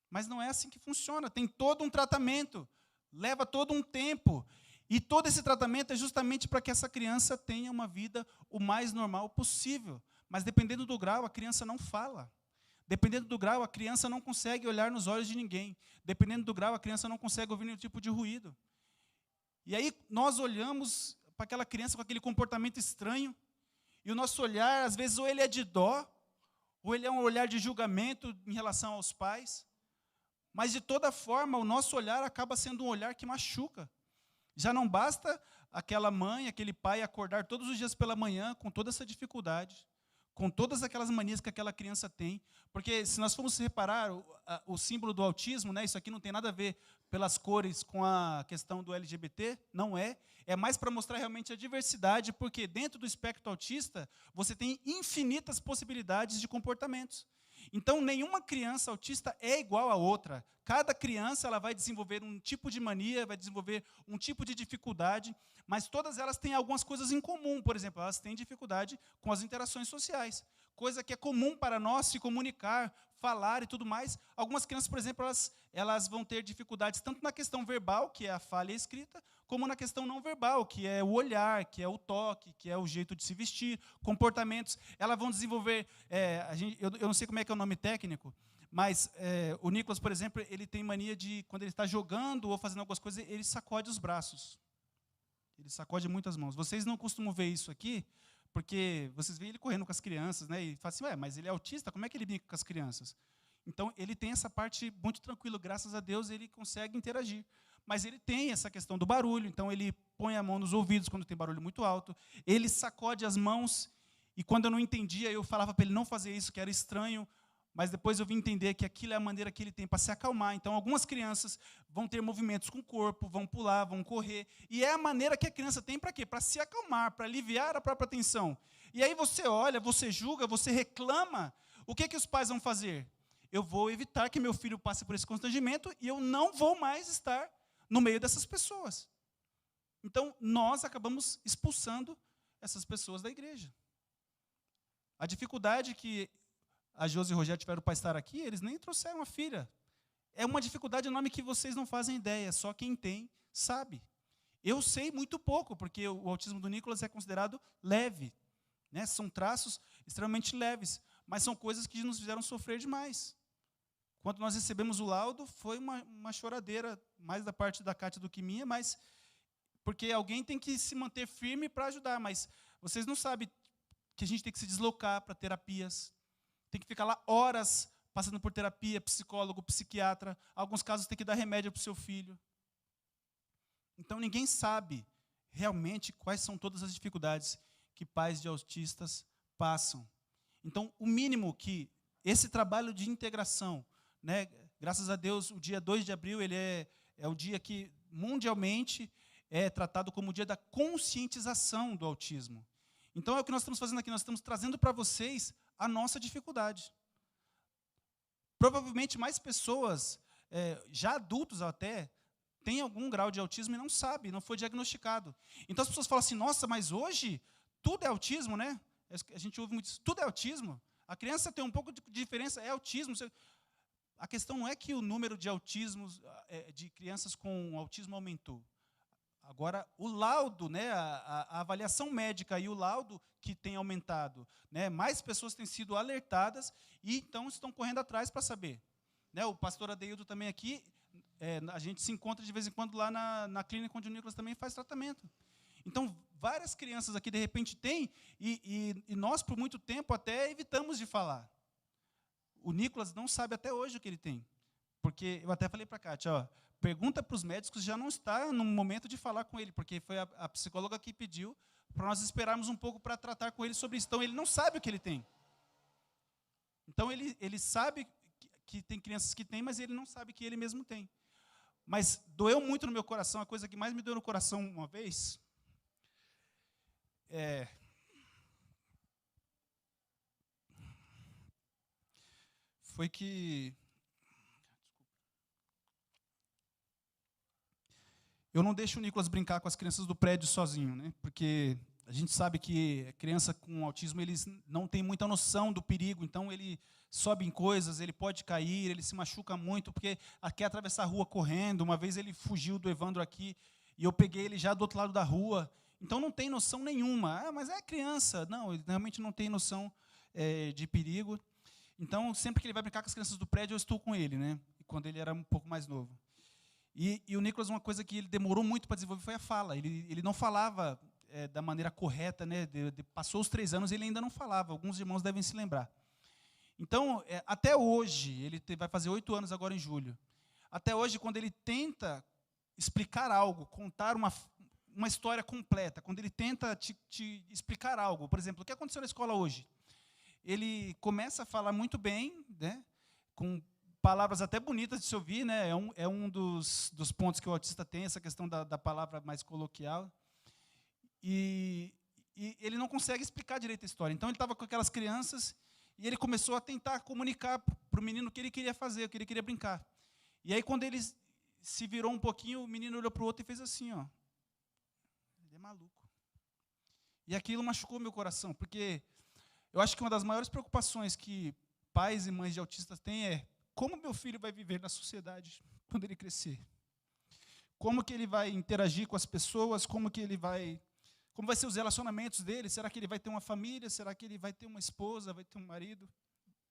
Mas não é assim que funciona. Tem todo um tratamento, leva todo um tempo. E todo esse tratamento é justamente para que essa criança tenha uma vida o mais normal possível. Mas dependendo do grau, a criança não fala. Dependendo do grau, a criança não consegue olhar nos olhos de ninguém. Dependendo do grau, a criança não consegue ouvir nenhum tipo de ruído. E aí nós olhamos para aquela criança com aquele comportamento estranho, e o nosso olhar, às vezes, ou ele é de dó, ou ele é um olhar de julgamento em relação aos pais, Mas, de toda forma, o nosso olhar acaba sendo um olhar que machuca. Já não basta aquela mãe, aquele pai acordar todos os dias pela manhã com toda essa dificuldade, com todas aquelas manias que aquela criança tem. Porque, se nós formos reparar, o símbolo do autismo, né, isso aqui não tem nada a ver pelas cores com a questão do LGBT, não é. É mais para mostrar realmente a diversidade, porque dentro do espectro autista, você tem infinitas possibilidades de comportamentos. Então, nenhuma criança autista é igual a outra. Cada criança ela vai desenvolver um tipo de mania, vai desenvolver um tipo de dificuldade, mas todas elas têm algumas coisas em comum. Por exemplo, elas têm dificuldade com as interações sociais, coisa que é comum para nós se comunicar, falar e tudo mais. Algumas crianças, por exemplo, elas vão ter dificuldades tanto na questão verbal, que é a fala e a escrita, como na questão não verbal, que é o olhar, que é o toque, que é o jeito de se vestir, comportamentos. Elas vão desenvolver, eu não sei como é que é o nome técnico, mas o Nicolas, por exemplo, ele tem mania de, quando ele está jogando ou fazendo algumas coisas, ele sacode os braços. Ele sacode muito as mãos. Vocês não costumam ver isso aqui, porque vocês veem ele correndo com as crianças, né? E falam assim, mas ele é autista, como é que ele brinca com as crianças? Então, ele tem essa parte muito tranquila, graças a Deus, ele consegue interagir. Mas ele tem essa questão do barulho, então ele põe a mão nos ouvidos quando tem barulho muito alto, ele sacode as mãos, e quando eu não entendia, eu falava para ele não fazer isso, que era estranho, mas depois eu vim entender que aquilo é a maneira que ele tem para se acalmar. Então, algumas crianças vão ter movimentos com o corpo, vão pular, vão correr, e é a maneira que a criança tem para quê? Para se acalmar, para aliviar a própria tensão. E aí você olha, você julga, você reclama, o que os pais vão fazer? Eu vou evitar que meu filho passe por esse constrangimento e eu não vou mais estar no meio dessas pessoas. Então, nós acabamos expulsando essas pessoas da igreja. A dificuldade que a Josi e o Rogério tiveram para estar aqui, eles nem trouxeram a filha. É uma dificuldade enorme que vocês não fazem ideia, só quem tem sabe. Eu sei muito pouco, porque o autismo do Nicolas é considerado leve, né? São traços extremamente leves, mas são coisas que nos fizeram sofrer demais. Quando nós recebemos o laudo, foi uma choradeira, mais da parte da Cátia do que minha, mas porque alguém tem que se manter firme para ajudar, mas vocês não sabem que a gente tem que se deslocar para terapias, tem que ficar lá horas passando por terapia, psicólogo, psiquiatra, alguns casos tem que dar remédio para o seu filho. Então, ninguém sabe realmente quais são todas as dificuldades que pais de autistas passam. Então, o mínimo que esse trabalho de integração, né, graças a Deus, o dia 2 de abril ele é o dia que, mundialmente, é tratado como o dia da conscientização do autismo. Então, é o que nós estamos fazendo aqui, nós estamos trazendo para vocês a nossa dificuldade. Provavelmente, mais pessoas, já adultos até, têm algum grau de autismo e não sabem, não foi diagnosticado. Então, as pessoas falam assim, nossa, mas hoje tudo é autismo, né? A gente ouve muito isso, tudo é autismo. A criança tem um pouco de diferença, é autismo. A questão não é que o número de autismos, de crianças com autismo aumentou. Agora, o laudo, né, a avaliação médica e o laudo que tem aumentado, né, mais pessoas têm sido alertadas e então estão correndo atrás para saber. Né, o pastor Adeildo também aqui, a gente se encontra de vez em quando lá na clínica onde o Nicolas também faz tratamento. Então, várias crianças aqui de repente têm e nós por muito tempo até evitamos de falar. O Nicolas não sabe até hoje o que ele tem. Porque eu até falei para a Kátia, pergunta para os médicos, já não está no momento de falar com ele, porque foi a psicóloga que pediu para nós esperarmos um pouco para tratar com ele sobre isso. Então, ele não sabe o que ele tem. Então, ele sabe que tem crianças que têm, mas ele não sabe que ele mesmo tem. Mas doeu muito no meu coração, a coisa que mais me doeu no coração uma vez, foi que eu não deixo o Nicolas brincar com as crianças do prédio sozinho, né? Porque a gente sabe que a criança com autismo, eles não têm muita noção do perigo, então ele sobe em coisas, ele pode cair, ele se machuca muito, porque quer atravessar a rua correndo. Uma vez ele fugiu do Evandro aqui, e eu peguei ele já do outro lado da rua. Então não tem noção nenhuma. Mas é criança. Não, ele realmente não tem noção de perigo. Então, sempre que ele vai brincar com as crianças do prédio, eu estou com ele, né? Quando ele era um pouco mais novo. E o Nicolas, uma coisa que ele demorou muito para desenvolver foi a fala. Ele não falava da maneira correta, né? Passou os 3 anos e ele ainda não falava. Alguns irmãos devem se lembrar. Então, até hoje, ele vai fazer 8 anos agora em julho. Até hoje, quando ele tenta explicar algo, contar uma história completa, quando ele tenta te explicar algo, por exemplo, o que aconteceu na escola hoje? Ele começa a falar muito bem, né, com palavras até bonitas de se ouvir, né, é um dos pontos que o autista tem, essa questão da palavra mais coloquial, e ele não consegue explicar direito a história. Então, ele estava com aquelas crianças, e ele começou a tentar comunicar para o menino o que ele queria fazer, o que ele queria brincar. E aí, quando ele se virou um pouquinho, o menino olhou para o outro e fez assim, ó, ele é maluco. E aquilo machucou meu coração, porque eu acho que uma das maiores preocupações que pais e mães de autistas têm é como meu filho vai viver na sociedade quando ele crescer. Como que ele vai interagir com as pessoas, como vai ser os relacionamentos dele? Será que ele vai ter uma família? Será que ele vai ter uma esposa, vai ter um marido,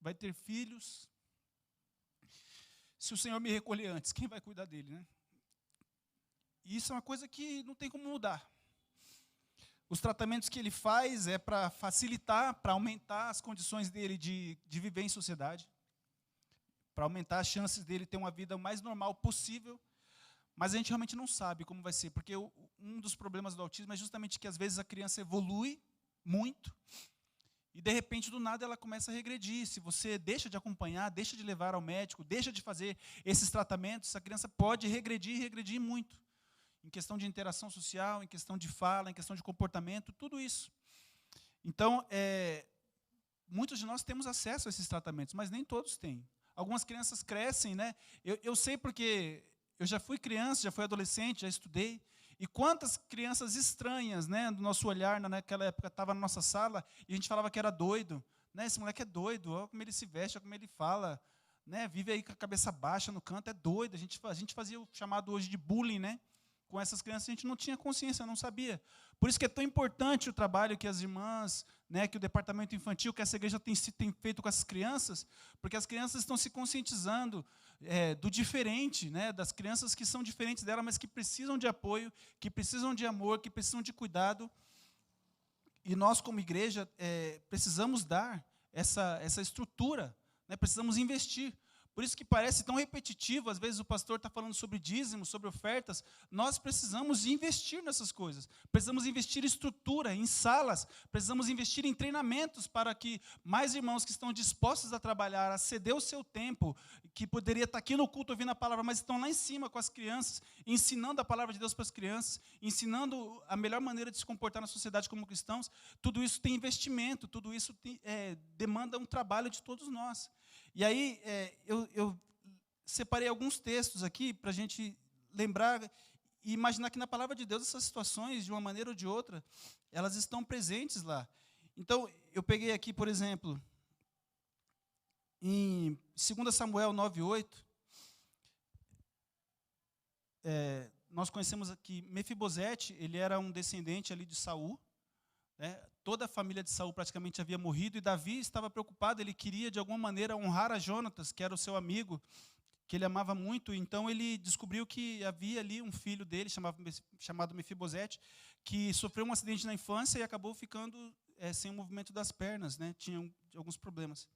vai ter filhos? Se o Senhor me recolher antes, quem vai cuidar dele, né? E isso é uma coisa que não tem como mudar. Os tratamentos que ele faz é para facilitar, para aumentar as condições dele de viver em sociedade, para aumentar as chances dele ter uma vida o mais normal possível, mas a gente realmente não sabe como vai ser, porque um dos problemas do autismo é justamente que às vezes a criança evolui muito, e de repente do nada ela começa a regredir. Se você deixa de acompanhar, deixa de levar ao médico, deixa de fazer esses tratamentos, a criança pode regredir muito. Em questão de interação social, em questão de fala, em questão de comportamento, tudo isso. Então, muitos de nós temos acesso a esses tratamentos, mas nem todos têm. Algumas crianças crescem, né? Eu sei porque eu já fui criança, já fui adolescente, já estudei, e quantas crianças estranhas, né, do nosso olhar, naquela época, estavam na nossa sala, e a gente falava que era doido. Né? Esse moleque é doido, olha como ele se veste, olha como ele fala, né? Vive aí com a cabeça baixa no canto, é doido. A gente fazia o chamado hoje de bullying, né? Com essas crianças a gente não tinha consciência, não sabia. Por isso que é tão importante o trabalho que as irmãs, né, que o departamento infantil, que essa igreja tem feito com essas crianças, porque as crianças estão se conscientizando do diferente, né, das crianças que são diferentes dela, mas que precisam de apoio, que precisam de amor, que precisam de cuidado. E nós, como igreja, precisamos dar essa estrutura, né, precisamos investir. Por isso que parece tão repetitivo, às vezes o pastor está falando sobre dízimos, sobre ofertas, nós precisamos investir nessas coisas, precisamos investir em estrutura, em salas, precisamos investir em treinamentos para que mais irmãos que estão dispostos a trabalhar, a ceder o seu tempo, que poderia estar aqui no culto ouvindo a palavra, mas estão lá em cima com as crianças, ensinando a palavra de Deus para as crianças, ensinando a melhor maneira de se comportar na sociedade como cristãos. Tudo isso tem investimento, tudo isso demanda um trabalho de todos nós. E aí, eu separei alguns textos aqui para a gente lembrar e imaginar que na palavra de Deus essas situações, de uma maneira ou de outra, elas estão presentes lá. Então, eu peguei aqui, por exemplo, em 2 Samuel 9:8, nós conhecemos aqui Mefibosete, ele era um descendente ali de Saul, né? Toda a família de Saul praticamente havia morrido, e Davi estava preocupado, ele queria de alguma maneira honrar a Jonatas, que era o seu amigo, que ele amava muito. Então ele descobriu que havia ali um filho dele, chamado Mefibosete, que sofreu um acidente na infância e acabou ficando sem o movimento das pernas, né? Tinha alguns problemas.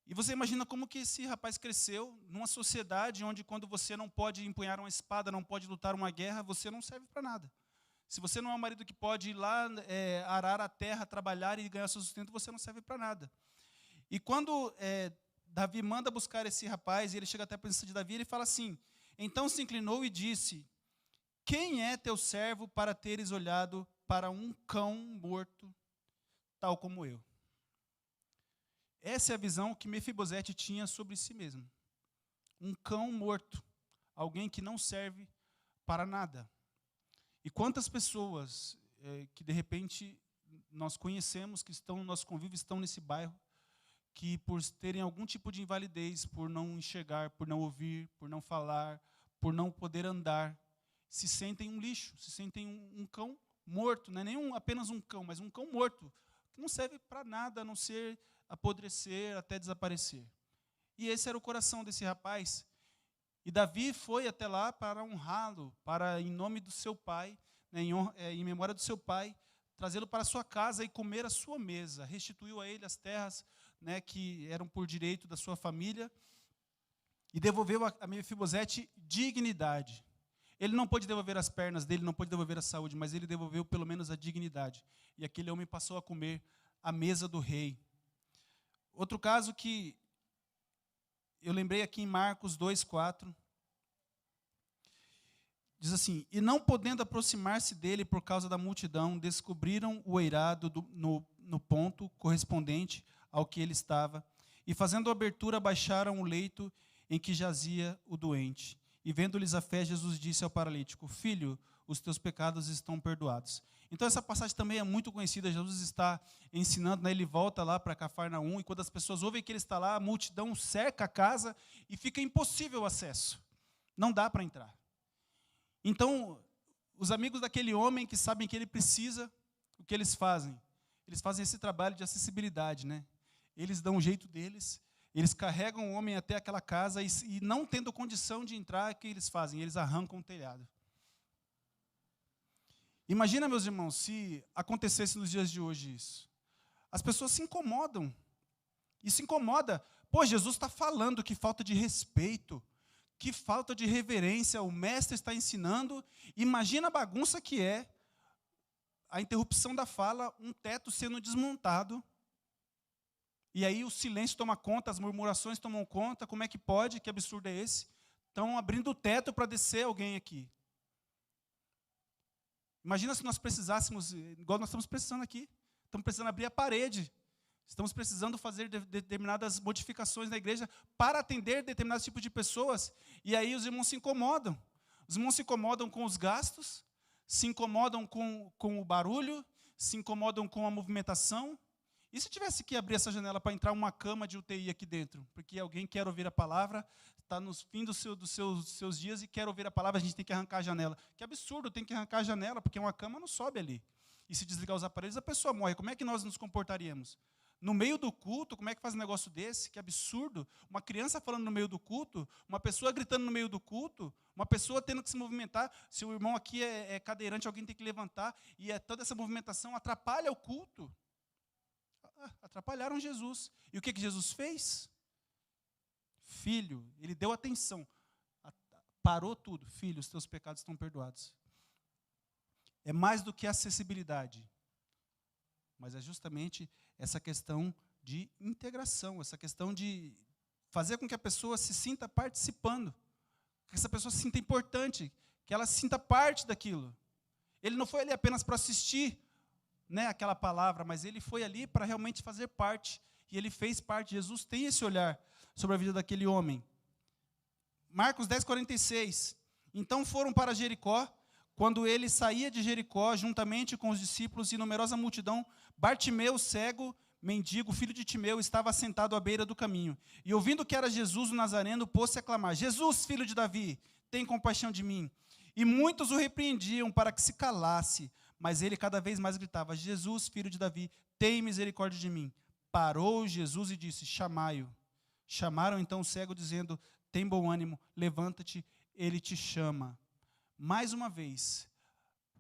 E você imagina como que esse rapaz cresceu numa sociedade onde, quando você não pode empunhar uma espada, não pode lutar uma guerra, você não serve para nada. Se você não é um marido que pode ir lá arar a terra, trabalhar e ganhar seu sustento, você não serve para nada. E quando Davi manda buscar esse rapaz, e ele chega até a presença de Davi, ele fala assim: então se inclinou e disse: quem é teu servo para teres olhado para um cão morto, tal como eu? Essa é a visão que Mefibosete tinha sobre si mesmo. Um cão morto, alguém que não serve para nada. E quantas pessoas que, de repente, nós conhecemos, que estão no nosso convívio, estão nesse bairro, que por terem algum tipo de invalidez, por não enxergar, por não ouvir, por não falar, por não poder andar, se sentem um lixo, se sentem um cão morto, não é nem apenas um cão, mas um cão morto, que não serve para nada, a não ser apodrecer, até desaparecer. E esse era o coração desse rapaz. E Davi foi até lá para honrá-lo, para, em nome do seu pai, né, em memória do seu pai, trazê-lo para a sua casa e comer a sua mesa. Restituiu a ele as terras, né, que eram por direito da sua família. e devolveu a Mefibosete dignidade. Ele não pôde devolver as pernas dele, não pôde devolver a saúde, mas ele devolveu pelo menos a dignidade. E aquele homem passou a comer à mesa do rei. Outro caso que eu lembrei aqui em Marcos 2:4, diz assim: e não podendo aproximar-se dele por causa da multidão, descobriram o eirado no ponto correspondente ao que ele estava, e fazendo a abertura, abaixaram o leito em que jazia o doente. E vendo-lhes a fé, Jesus disse ao paralítico: filho, os teus pecados estão perdoados. Então essa passagem também é muito conhecida. Jesus está ensinando, né? Ele volta lá para Cafarnaum, e quando as pessoas ouvem que ele está lá, a multidão cerca a casa e fica impossível o acesso. Não dá para entrar. Então, os amigos daquele homem que sabem que ele precisa, o que eles fazem? Eles fazem esse trabalho de acessibilidade, né? Eles dão um jeito deles, eles carregam o homem até aquela casa e não tendo condição de entrar, o que eles fazem? Eles arrancam o telhado. Imagina, meus irmãos, se acontecesse nos dias de hoje isso. As pessoas se incomodam. Isso incomoda. Pô, Jesus está falando, que falta de respeito, que falta de reverência, o mestre está ensinando. Imagina a bagunça que é a interrupção da fala, um teto sendo desmontado. E aí o silêncio toma conta, as murmurações tomam conta. Como é que pode? Que absurdo é esse? Estão abrindo o teto para descer alguém aqui. Imagina se nós precisássemos, igual nós estamos precisando aqui. Estamos precisando abrir a parede. Estamos precisando fazer determinadas modificações na igreja para atender determinados tipos de pessoas. E aí os irmãos se incomodam. Os irmãos se incomodam com os gastos, se incomodam com o barulho, se incomodam com a movimentação. E se tivesse que abrir essa janela para entrar uma cama de UTI aqui dentro? Porque alguém quer ouvir a palavra, está nos fins dos seus dias e quer ouvir a palavra, a gente tem que arrancar a janela. Que absurdo, tem que arrancar a janela, porque uma cama não sobe ali. E se desligar os aparelhos, a pessoa morre. Como é que nós nos comportaríamos? No meio do culto, como é que faz um negócio desse? Que absurdo. Uma criança falando no meio do culto, uma pessoa gritando no meio do culto, uma pessoa tendo que se movimentar. Se o irmão aqui é cadeirante, alguém tem que levantar, e toda essa movimentação atrapalha o culto. Atrapalharam Jesus. E o que Jesus fez? Filho, ele deu atenção, parou tudo. Filho, os teus pecados estão perdoados. É mais do que acessibilidade, mas é justamente essa questão de integração, essa questão de fazer com que a pessoa se sinta participando, que essa pessoa se sinta importante, que ela se sinta parte daquilo. Ele não foi ali apenas para assistir, né, aquela palavra, mas ele foi ali para realmente fazer parte, e ele fez parte. Jesus tem esse olhar sobre a vida daquele homem. Marcos 10:46. Então foram para Jericó. Quando ele saía de Jericó, juntamente com os discípulos e numerosa multidão, Bartimeu, cego, mendigo, filho de Timeu, estava sentado à beira do caminho. E ouvindo que era Jesus o Nazareno, pôs-se a clamar: Jesus, filho de Davi, tem compaixão de mim. E muitos o repreendiam para que se calasse, mas ele cada vez mais gritava: Jesus, filho de Davi, tem misericórdia de mim. Parou Jesus e disse: chamai-o. Chamaram então o cego, dizendo: tem bom ânimo, levanta-te, ele te chama. Mais uma vez,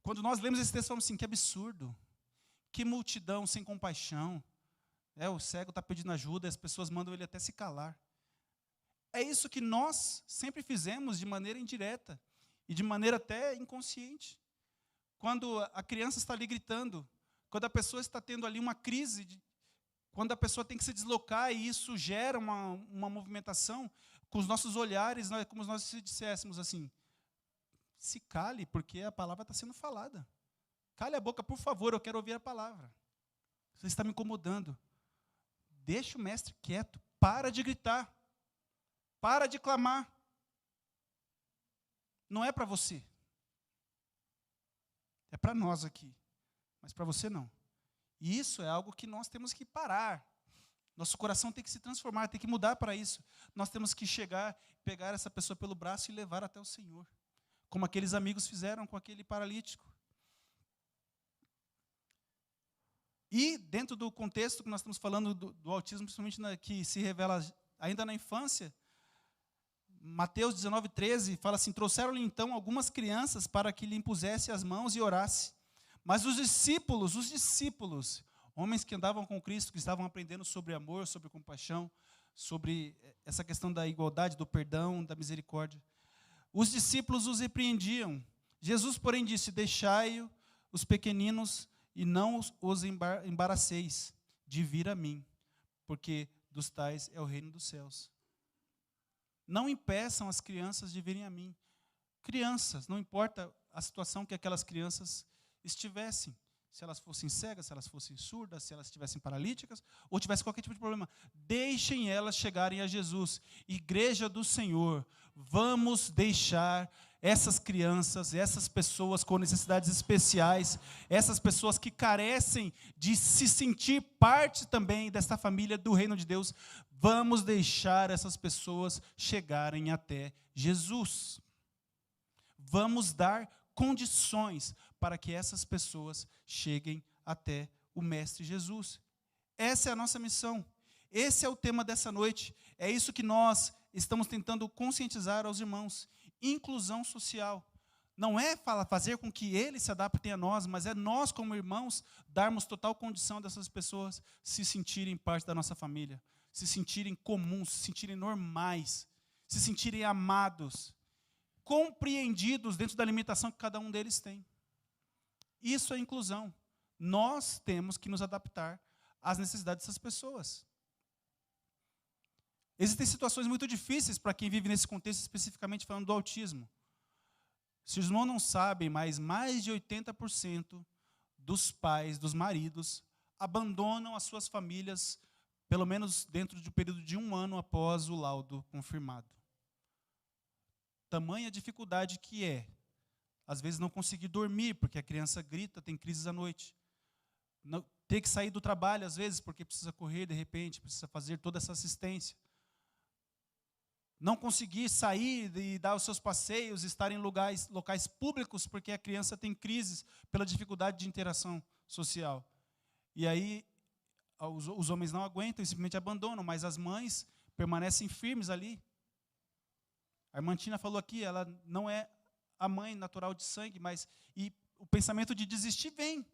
quando nós lemos esse texto, falamos assim: que absurdo, que multidão sem compaixão. O cego está pedindo ajuda, as pessoas mandam ele até se calar. É isso que nós sempre fizemos de maneira indireta e de maneira até inconsciente. Quando a criança está ali gritando, quando a pessoa está tendo ali uma crise, quando a pessoa tem que se deslocar e isso gera uma movimentação, com os nossos olhares, como nós se disséssemos assim: se cale, porque a palavra está sendo falada. Cale a boca, por favor, eu quero ouvir a palavra. Você está me incomodando. Deixa o mestre quieto, para de gritar, para de clamar. Não é para você. É para nós aqui, mas para você não. E isso é algo que nós temos que parar. Nosso coração tem que se transformar, tem que mudar para isso. Nós temos que chegar, pegar essa pessoa pelo braço e levar até o Senhor, como aqueles amigos fizeram com aquele paralítico. E dentro do contexto que nós estamos falando do autismo, principalmente que se revela ainda na infância, Mateus 19:13 fala assim: trouxeram-lhe então algumas crianças para que lhe impusesse as mãos e orasse. Mas os discípulos, homens que andavam com Cristo, que estavam aprendendo sobre amor, sobre compaixão, sobre essa questão da igualdade, do perdão, da misericórdia. Os discípulos os repreendiam. Jesus, porém, disse: deixai os pequeninos e não os embaraceis de vir a mim, porque dos tais é o reino dos céus. Não impeçam as crianças de virem a mim. Crianças, não importa a situação que aquelas crianças estivessem, se elas fossem cegas, se elas fossem surdas, se elas estivessem paralíticas, ou tivessem qualquer tipo de problema, deixem elas chegarem a Jesus. Igreja do Senhor, vamos deixar essas crianças, essas pessoas com necessidades especiais, essas pessoas que carecem de se sentir parte também desta família do reino de Deus, vamos deixar essas pessoas chegarem até Jesus. Vamos dar condições para que essas pessoas cheguem até o Mestre Jesus. Essa é a nossa missão. Esse é o tema dessa noite. É isso que nós estamos tentando conscientizar aos irmãos. Inclusão social. Não é fazer com que eles se adaptem a nós, mas é nós, como irmãos, darmos total condição dessas pessoas se sentirem parte da nossa família, se sentirem comuns, se sentirem normais, se sentirem amados, compreendidos dentro da limitação que cada um deles tem. Isso é inclusão. Nós temos que nos adaptar às necessidades dessas pessoas. Existem situações muito difíceis para quem vive nesse contexto, especificamente falando do autismo. Se os irmãos não sabem, mas mais de 80% dos pais, dos maridos, abandonam as suas famílias, pelo menos dentro de um período de 1 ano após o laudo confirmado. Tamanha dificuldade que é, às vezes, não conseguir dormir, porque a criança grita, tem crises à noite. Não, ter que sair do trabalho, às vezes, porque precisa correr, de repente, precisa fazer toda essa assistência. Não conseguir sair e dar os seus passeios, estar em locais públicos, porque a criança tem crises pela dificuldade de interação social. E aí, os homens não aguentam e simplesmente abandonam, mas as mães permanecem firmes ali. A irmã Tina falou aqui, ela não é a mãe natural de sangue, mas o pensamento de desistir vem.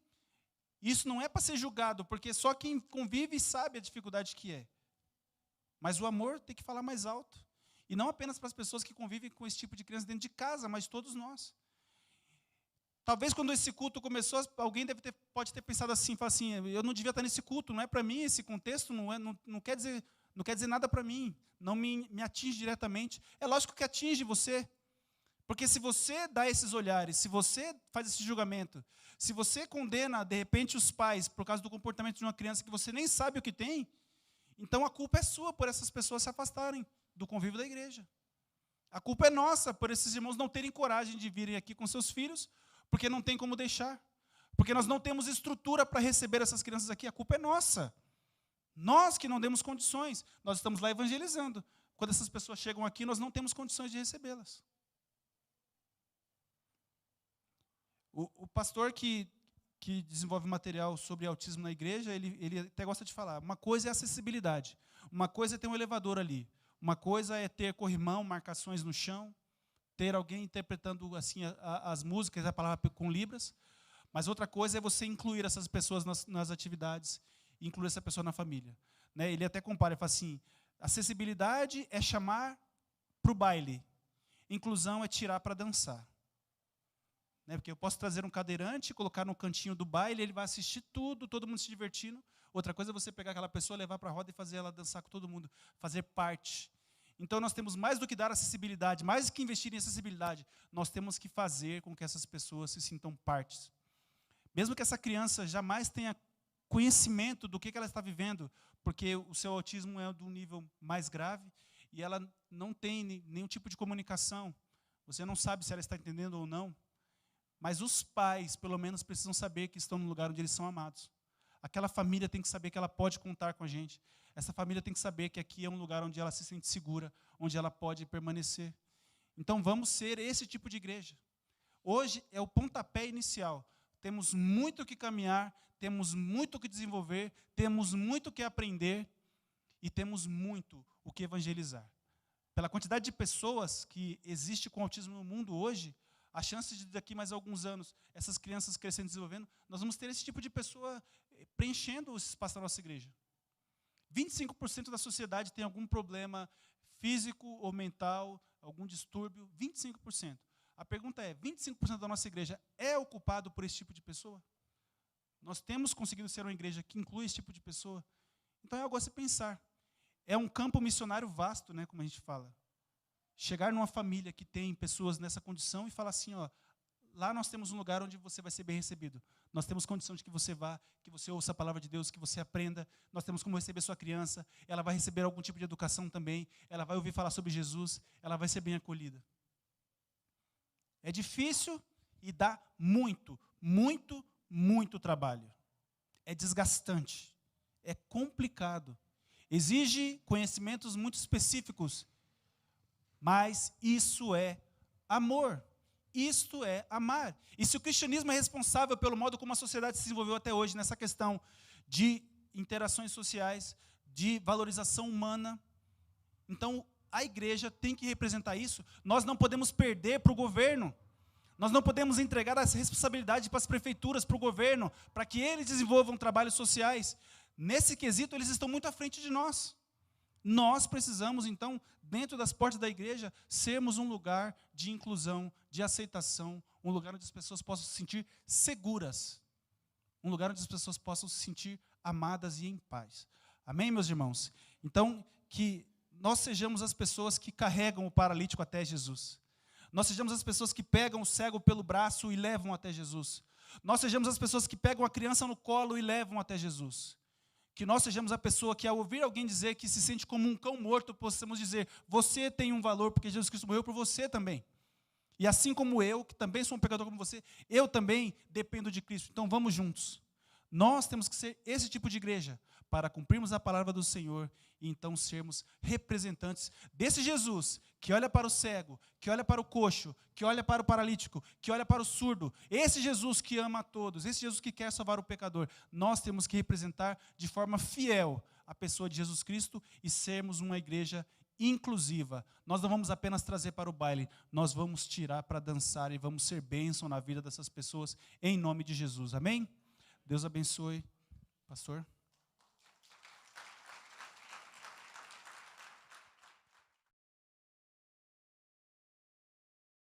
Isso não é para ser julgado, porque só quem convive sabe a dificuldade que é. Mas o amor tem que falar mais alto. E não apenas para as pessoas que convivem com esse tipo de criança dentro de casa, mas todos nós. Talvez quando esse culto começou, alguém pode ter pensado assim, falar assim, eu não devia estar nesse culto, não é para mim, esse contexto não quer dizer nada para mim, não me atinge diretamente. É lógico que atinge você, porque se você dá esses olhares, se você faz esse julgamento, se você condena, de repente, os pais por causa do comportamento de uma criança que você nem sabe o que tem, então a culpa é sua por essas pessoas se afastarem do convívio da igreja. A culpa é nossa por esses irmãos não terem coragem de virem aqui com seus filhos, porque não tem como deixar, porque nós não temos estrutura para receber essas crianças aqui, a culpa é nossa. Nós que não demos condições, nós estamos lá evangelizando. Quando essas pessoas chegam aqui, nós não temos condições de recebê-las. O pastor que desenvolve material sobre autismo na igreja, ele até gosta de falar, uma coisa é acessibilidade, uma coisa é ter um elevador ali, uma coisa é ter corrimão, marcações no chão, ter alguém interpretando assim as músicas, a palavra com libras, mas outra coisa é você incluir essas pessoas nas atividades, incluir essa pessoa na família. Né? Ele até compara, ele fala assim, acessibilidade é chamar para o baile, inclusão é tirar para dançar. Né? Porque eu posso trazer um cadeirante, colocar no cantinho do baile, ele vai assistir tudo, todo mundo se divertindo. Outra coisa é você pegar aquela pessoa, levar para a roda e fazer ela dançar com todo mundo, fazer parte. Então nós temos mais do que dar acessibilidade, mais do que investir em acessibilidade, nós temos que fazer com que essas pessoas se sintam partes. Mesmo que essa criança jamais tenha conhecimento do que ela está vivendo, porque o seu autismo é de um nível mais grave e ela não tem nenhum tipo de comunicação. Você não sabe se ela está entendendo ou não. Mas os pais, pelo menos, precisam saber que estão no lugar onde eles são amados. Aquela família tem que saber que ela pode contar com a gente. Essa família tem que saber que aqui é um lugar onde ela se sente segura, onde ela pode permanecer. Então, vamos ser esse tipo de igreja. Hoje é o pontapé inicial. Temos muito o que caminhar, temos muito o que desenvolver, temos muito o que aprender e temos muito o que evangelizar. Pela quantidade de pessoas que existe com autismo no mundo hoje, a chance de daqui mais alguns anos, essas crianças crescendo e desenvolvendo, nós vamos ter esse tipo de pessoa preenchendo o espaço da nossa igreja. 25% da sociedade tem algum problema físico ou mental, algum distúrbio, 25%. A pergunta é, 25% da nossa igreja é ocupado por esse tipo de pessoa? Nós temos conseguido ser uma igreja que inclui esse tipo de pessoa? Então é algo a se pensar. É um campo missionário vasto, né, como a gente fala. Chegar numa família que tem pessoas nessa condição e falar assim, ó, lá nós temos um lugar onde você vai ser bem recebido. Nós temos condição de que você vá, que você ouça a palavra de Deus, que você aprenda. Nós temos como receber sua criança. Ela vai receber algum tipo de educação também. Ela vai ouvir falar sobre Jesus. Ela vai ser bem acolhida. É difícil e dá muito, muito, muito trabalho. É desgastante. É complicado. Exige conhecimentos muito específicos. Mas isso é amor. Isto é amar. E se o cristianismo é responsável pelo modo como a sociedade se desenvolveu até hoje, nessa questão de interações sociais, de valorização humana, então a igreja tem que representar isso. Nós não podemos perder para o governo. Nós não podemos entregar essa responsabilidade para as prefeituras, para o governo, para que eles desenvolvam trabalhos sociais. Nesse quesito, eles estão muito à frente de nós. Nós precisamos, então, dentro das portas da igreja, sermos um lugar de inclusão, de aceitação, um lugar onde as pessoas possam se sentir seguras, um lugar onde as pessoas possam se sentir amadas e em paz. Amém, meus irmãos? Então, que nós sejamos as pessoas que carregam o paralítico até Jesus. Nós sejamos as pessoas que pegam o cego pelo braço e levam até Jesus. Nós sejamos as pessoas que pegam a criança no colo e levam até Jesus. Que nós sejamos a pessoa que, ao ouvir alguém dizer que se sente como um cão morto, possamos dizer, você tem um valor, porque Jesus Cristo morreu por você também. E assim como eu, que também sou um pecador como você, eu também dependo de Cristo. Então vamos juntos. Nós temos que ser esse tipo de igreja, para cumprirmos a palavra do Senhor e então sermos representantes desse Jesus, que olha para o cego, que olha para o coxo, que olha para o paralítico, que olha para o surdo. Esse Jesus que ama a todos, esse Jesus que quer salvar o pecador. Nós temos que representar de forma fiel a pessoa de Jesus Cristo e sermos uma igreja inclusiva. Nós não vamos apenas trazer para o baile, nós vamos tirar para dançar e vamos ser bênção na vida dessas pessoas, em nome de Jesus. Amém? Deus abençoe. Pastor?